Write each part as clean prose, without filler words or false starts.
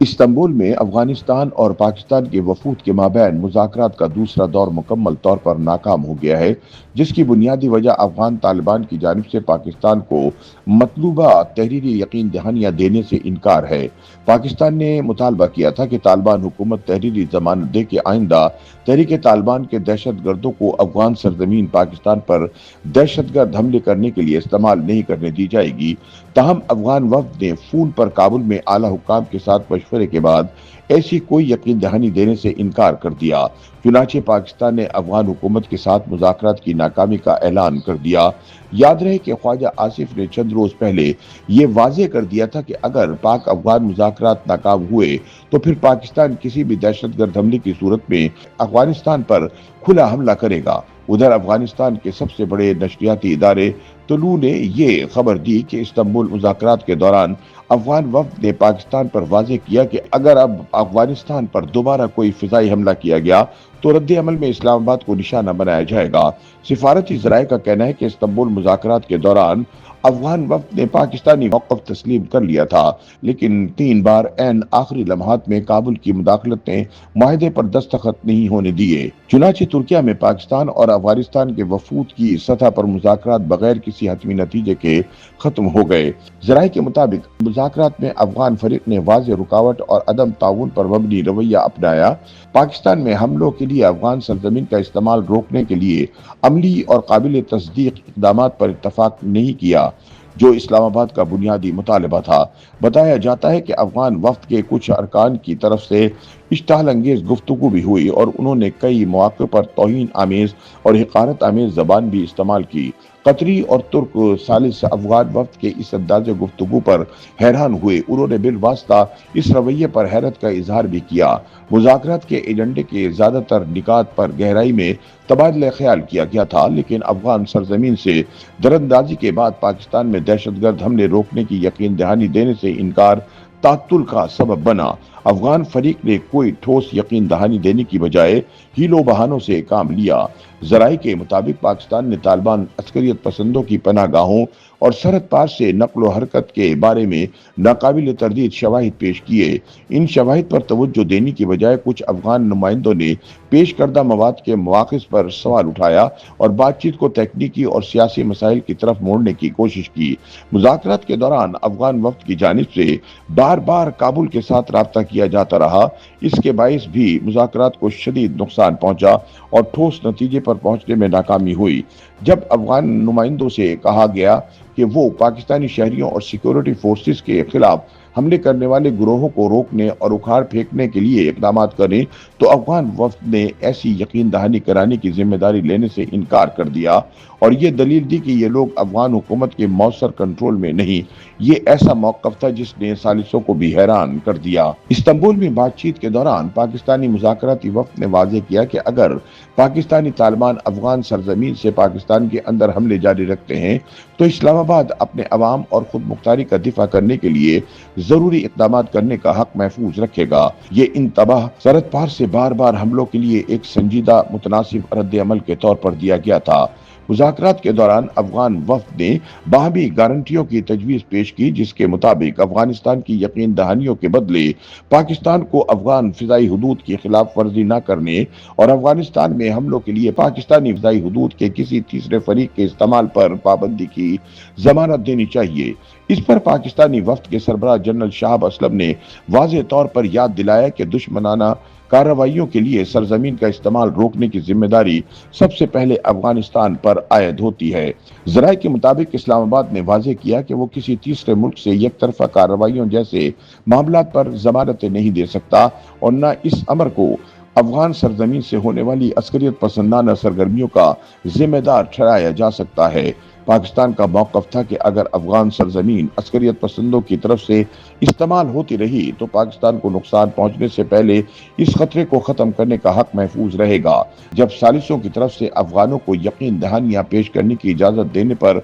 Istanbul میں افغانستان اور پاکستان کے وفود کے مابین مذاکرات کا دوسرا دور مکمل طور پر ناکام ہو گیا ہے، جس کی بنیادی وجہ افغان طالبان کی جانب سے پاکستان کو مطلوبہ تحریری یقین دہانیاں دینے سے انکار ہے۔ پاکستان نے مطالبہ کیا تھا کہ طالبان حکومت تحریری ضمانت دے کہ آئندہ تحریک طالبان کے دہشت گردوں کو افغان سرزمین پاکستان پر دہشت گرد حملے کرنے کے لیے استعمال نہیں کرنے دی جائے گی۔ تاہم افغان وفد نے فون پر کابل میں اعلیٰ حکام کے ساتھ مشورے کے بعد ایسی کوئی یقین دہانی دینے سے انکار کر دیا۔ چنانچہ پاکستان نے افغان حکومت کے ساتھ مذاکرات کی ناکامی کا اعلان کر دیا۔ یاد رہے کہ خواجہ آصف نے چند روز پہلے یہ واضح کر دیا تھا کہ اگر پاک افغان مذاکرات ناکام ہوئے تو پھر پاکستان کسی بھی دہشت گرد حملے کی صورت میں افغانستان پر کھلا حملہ کرے گا۔ ادھر افغانستان کے سب سے بڑے نشریاتی ادارے طلوع نے یہ خبر دی کہ استنبول مذاکرات کے دوران افغان وفد نے پاکستان پر واضح کیا کہ اگر اب افغانستان پر دوبارہ کوئی فضائی حملہ کیا گیا تو رد عمل میں اسلام آباد کو نشانہ بنایا جائے گا۔ سفارتی ذرائع کا کہنا ہے کہ استنبول مذاکرات کے دوران افغان وفد نے پاکستانی موقف تسلیم کر لیا تھا، لیکن 3 بار عین آخری لمحات میں کابل کی مداخلت نے معاہدے پر دستخط نہیں ہونے دیے۔ چنانچہ ترکیہ میں پاکستان اور افغانستان کے وفود کی سطح پر مذاکرات بغیر کسی حتمی نتیجے کے ختم ہو گئے۔ ذرائع کے مطابق مذاکرات میں افغان فریق نے واضح رکاوٹ اور عدم تعاون پر مبنی رویہ اپنایا۔ پاکستان میں حملوں کے لیے افغان سرزمین کا استعمال روکنے کے لیے عملی اور قابل تصدیق اقدامات پر اتفاق نہیں کیا، جو اسلام آباد کا بنیادی مطالبہ تھا۔ بتایا جاتا ہے کہ افغان وفد کے کچھ ارکان کی طرف سے اشتعال انگیز گفتگو بھی ہوئی اور انہوں نے کئی مواقع پر توہین آمیز اور حقارت آمیز زبان بھی استعمال کی۔ قطری اور ترک ثالث افغان وفد کے اس انداز گفتگو پر حیران ہوئے۔ انہوں نے بالواسطہ اس رویے پر حیرت کا اظہار بھی کیا۔ مذاکرات کے ایجنڈے کے زیادہ تر نکات پر گہرائی میں تبادلہ خیال کیا گیا تھا، لیکن افغان سرزمین سے دراندازی کے بعد پاکستان میں دہشت گرد حملے روکنے کی یقین دہانی دینے سے انکار تعطل کا سبب بنا۔ افغان فریق نے کوئی ٹھوس یقین دہانی دینے کی بجائے ہیلوں بہانوں سے کام لیا۔ ذرائع کے مطابق پاکستان نے طالبان عسکریت پسندوں کی پناہ گاہوں اور سرحد پار سے نقل و حرکت کے بارے میں ناقابل تردید شواہد پیش کیے۔ ان شواہد پر توجہ دینے کی بجائے کچھ افغان نمائندوں نے پیش کردہ مواد کے مواخذ پر سوال اٹھایا اور بات چیت کو تکنیکی اور سیاسی مسائل کی طرف موڑنے کی کوشش کی۔ مذاکرات کے دوران افغان وفد کی جانب سے بار بار کابل کے ساتھ رابطہ کیا جاتا رہا۔ اس کے باعث بھی مذاکرات کو شدید نقصان پہنچا اور ٹھوس نتیجے پر پہنچنے میں ناکامی ہوئی۔ جب افغان نمائندوں سے کہا گیا کہ وہ پاکستانی شہریوں اور سیکورٹی فورسز کے خلاف حملے کرنے والے گروہوں کو روکنے اور اکھاڑ پھینکنے کے لیے اقدامات کریں تو افغان وفد نے ایسی یقین دہانی کرانے کی ذمہ داری لینے سے انکار کر دیا اور یہ دلیل دی کہ یہ لوگ افغان حکومت کے مؤثر کنٹرول میں نہیں۔ یہ ایسا موقف تھا جس نے ثالثوں کو بھی حیران کر دیا۔ استنبول میں بات چیت کے دوران پاکستانی مذاکراتی وفد نے واضح کیا کہ اگر پاکستانی طالبان افغان سرزمین سے پاکستان کے اندر حملے جاری رکھتے ہیں تو اسلام آباد اپنے عوام اور خود مختاری کا دفاع کرنے کے لیے ضروری اقدامات کرنے کا حق محفوظ رکھے گا۔ یہ انتباہ سرحد پار سے بار بار حملوں کے لیے ایک سنجیدہ متناسب رد عمل کے طور پر دیا گیا تھا۔ مذاکرات کے دوران افغان وفد نے باہمی گارنٹیوں کی تجویز پیش کی، جس کے مطابق افغانستان کی یقین دہانیوں کے بدلے پاکستان کو افغان فضائی حدود کی خلاف ورزی نہ کرنے اور افغانستان میں حملوں کے لیے پاکستانی فضائی حدود کے کسی تیسرے فریق کے استعمال پر پابندی کی ضمانت دینی چاہیے۔ اس پر پاکستانی وفد کے سربراہ جنرل شہاب اسلم نے واضح طور پر یاد دلایا کہ دشمنانہ کارروائیوں کے لیے سرزمین کا استعمال روکنے کی ذمہ داری سب سے پہلے افغانستان پر عائد ہوتی ہے۔ ذرائع کے مطابق اسلام آباد نے واضح کیا کہ وہ کسی تیسرے ملک سے یک طرفہ کارروائیوں جیسے معاملات پر ضمانتیں نہیں دے سکتا اور نہ اس امر کو افغان سرزمین سے ہونے والی عسکریت پسندانہ سرگرمیوں کا ذمہ دار ٹھہرایا جا سکتا ہے۔ پاکستان کا موقف تھا کہ اگر افغان سرزمین عسکریت پسندوں کی طرف سے استعمال ہوتی رہی تو پاکستان کو نقصان پہنچنے سے پہلے اس خطرے کو ختم کرنے کا حق محفوظ رہے گا۔ جب ثالثوں کی طرف سے افغانوں کو یقین دہانیاں پیش کرنے کی اجازت دینے پر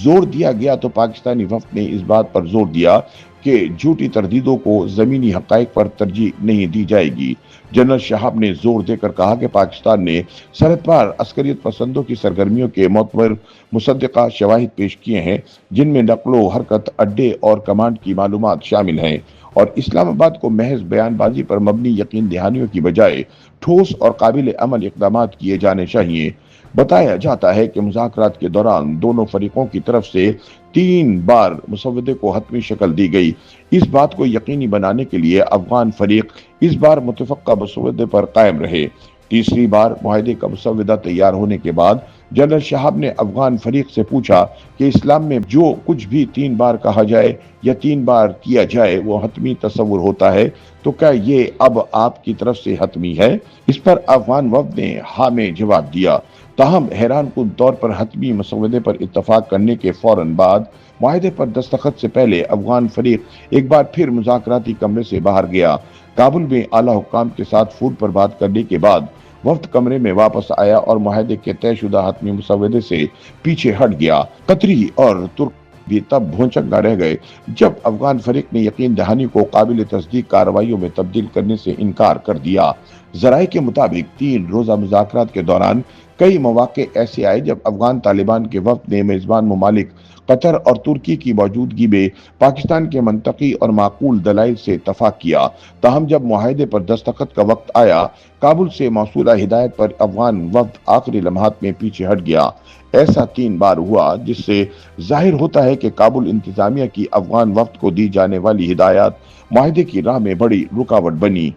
زور دیا گیا تو پاکستانی وفد نے اس بات پر زور دیا کہ جھوٹی تردیدوں کو زمینی حقائق پر ترجیح نہیں دی جائے گی۔ جنرل شہاب نے زور دے کر کہا کہ پاکستان نے سرحد پار عسکریت پسندوں کی سرگرمیوں کے معتبر مصدقہ شواہد پیش کیے ہیں، جن میں نقل و حرکت اڈے اور کمانڈ کی معلومات شامل ہیں۔ اور اسلام آباد کو محض بیان بازی پر مبنی یقین دہانیوں کی بجائے ٹھوس اور قابل عمل اقدامات کیے جانے چاہیے۔ بتایا جاتا ہے کہ مذاکرات کے دوران دونوں فریقوں کی طرف سے 3 بار مسودے کو حتمی شکل دی گئی۔ اس بات کو یقینی بنانے کے لیے افغان فریق اس بار متفقہ مسودے پر قائم رہے۔ تیسری بار معاہدے کا مسودہ تیار ہونے کے بعد جنرل شہاب نے افغان فریق سے پوچھا کہ اسلام میں جو کچھ بھی 3 بار کہا جائے یا 3 بار کیا جائے وہ حتمی تصور ہوتا ہے، تو کیا یہ اب آپ کی طرف سے حتمی ہے؟ اس پر افغان وفد نے ہاں میں جواب دیا۔ تاہم حیران کن طور پر حتمی مسودے پر اتفاق کرنے کے فوراً بعد معاہدے پر دستخط سے پہلے افغان فریق ایک بار پھر مذاکراتی کمرے سے باہر گیا۔ کابل میں اعلیٰ حکام کے ساتھ فون پر بات کرنے کے بعد وفد کمرے میں واپس آیا اور معاہدے کے طے شدہ حتمی مسودے سے پیچھے ہٹ گیا۔ قطری اور ترک بھی تب بھونچنگا رہ گئے جب افغان فریق نے یقین دہانی کو قابل تصدیق کارروائیوں میں تبدیل کرنے سے انکار کر دیا۔ ذرائع کے مطابق 3 روزہ مذاکرات کے دوران کئی مواقع ایسے آئے جب افغان طالبان کے وفد نے میزبان ممالک قطر اور ترکی کی موجودگی میں پاکستان کے منطقی اور معقول دلائل سے اتفاق کیا۔ تاہم جب معاہدے پر دستخط کا وقت آیا، کابل سے موصولہ ہدایت پر افغان وفد آخری لمحات میں پیچھے ہٹ گیا۔ ایسا 3 بار ہوا، جس سے ظاہر ہوتا ہے کہ کابل انتظامیہ کی افغان وفد کو دی جانے والی ہدایات معاہدے کی راہ میں بڑی رکاوٹ بنی۔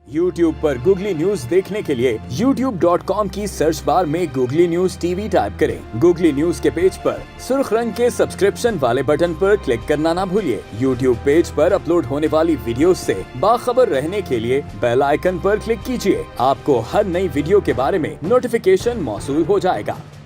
YouTube پر گوگلی نیوز دیکھنے کے لیے youtube.com کی سرچ بار میں googly news T V type کریں۔ گوگلی نیوز کے پیج پر سرخ رنگ کے سبسکرپشن والے بٹن پر کلک کرنا نہ بھولیے۔ YouTube پیج پر اپلوڈ ہونے والی ویڈیوز سے باخبر رہنے کے لیے بیل آئیکن پر کلک کیجیے۔ آپ کو ہر نئی ویڈیو کے بارے میں نوٹیفیکیشن موصول ہو جائے گا۔